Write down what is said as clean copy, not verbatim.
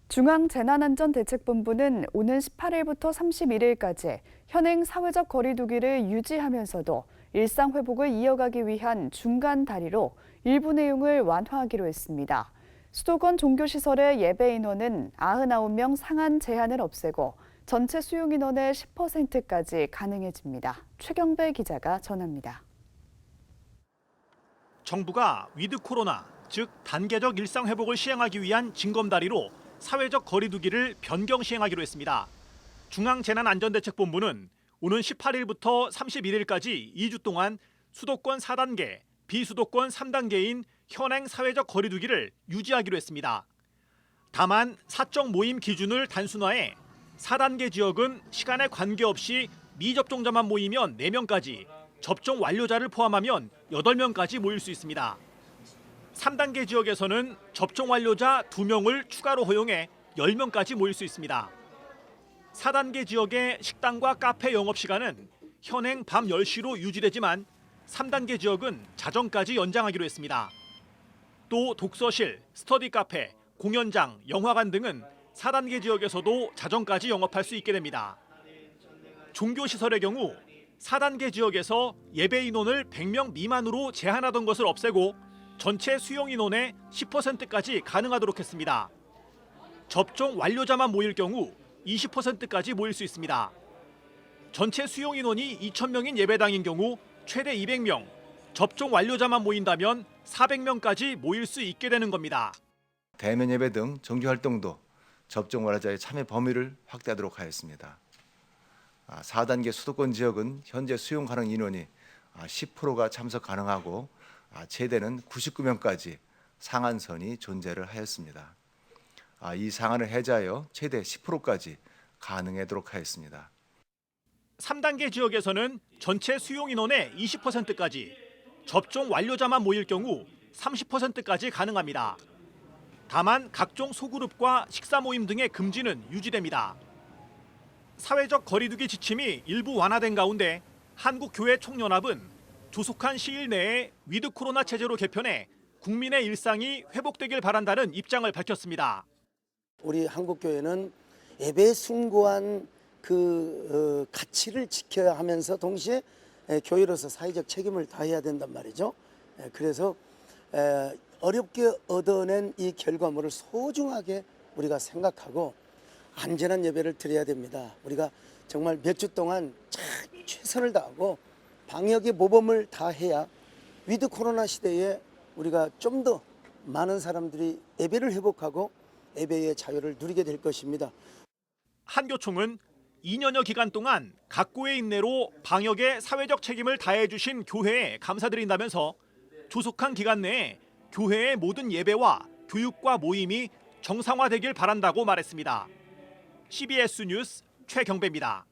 중앙재난안전대책본부는 오는 18일부터 31일까지 현행 사회적 거리 두기를 유지하면서도 일상 회복을 이어가기 위한 중간 다리로 일부 내용을 완화하기로 했습니다. 수도권 종교시설의 예배 인원은 99명 상한 제한을 없애고 전체 수용 인원의 10%까지 가능해집니다. 최경배 기자가 전합니다. 정부가 위드 코로나, 즉 단계적 일상 회복을 시행하기 위한 징검다리로 사회적 거리 두기를 변경 시행하기로 했습니다. 중앙재난안전대책본부는 오는 18일부터 31일까지 2주 동안 수도권 4단계, 비수도권 3단계인 현행 사회적 거리 두기를 유지하기로 했습니다. 다만 사적 모임 기준을 단순화해 4단계 지역은 시간에 관계없이 미접종자만 모이면 4명까지, 접종 완료자를 포함하면 8명까지 모일 수 있습니다. 3단계 지역에서는 접종 완료자 2명을 추가로 허용해 10명까지 모일 수 있습니다. 4단계 지역의 식당과 카페 영업시간은 현행 밤 10시로 유지되지만 3단계 지역은 자정까지 연장하기로 했습니다. 또 독서실, 스터디 카페, 공연장, 영화관 등은 4단계 지역에서도 자정까지 영업할 수 있게 됩니다. 종교시설의 경우 4단계 지역에서 예배 인원을 100명 미만으로 제한하던 것을 없애고 전체 수용 인원의 10%까지 가능하도록 했습니다. 접종 완료자만 모일 경우 20%까지 모일 수 있습니다. 전체 수용 인원이 2,000명인 예배당인 경우 최대 200명, 접종 완료자만 모인다면 400명까지 모일 수 있게 되는 겁니다. 대면 예배 등 정규 활동도 접종 완료자의 참여 범위를 확대하도록 하였습니다. 4단계 수도권 지역은 현재 수용 가능 인원이 10%가 참석 가능하고 최대는 99명까지 상한선이 존재를 하였습니다. 이 상한을 해제하여 최대 10%까지 가능하도록 하였습니다. 3단계 지역에서는 전체 수용 인원의 20%까지, 접종 완료자만 모일 경우 30%까지 가능합니다. 다만 각종 소그룹과 식사 모임 등의 금지는 유지됩니다. 사회적 거리두기 지침이 일부 완화된 가운데 한국교회총연합은 조속한 시일 내에 위드 코로나 체제로 개편해 국민의 일상이 회복되길 바란다는 입장을 밝혔습니다. 우리 한국교회는 예배에 숭고한 가치를 지켜야 하면서 동시에 교회로서 사회적 책임을 다해야 된단 말이죠. 그래서 어렵게 얻어낸 이 결과물을 소중하게 우리가 생각하고 안전한 예배를 드려야 됩니다. 우리가 정말 몇 주 동안 최선을 다하고 방역의 모범을 다해야 위드 코로나 시대에 우리가 좀 더 많은 사람들이 예배를 회복하고 예배의 자유를 누리게 될 것입니다. 한교총은 2년여 기간 동안 각고의 인내로 방역에 사회적 책임을 다해 주신 교회에 감사드린다면서 조속한 기간 내에 교회의 모든 예배와 교육과 모임이 정상화되길 바란다고 말했습니다. CBS 뉴스 최경배입니다.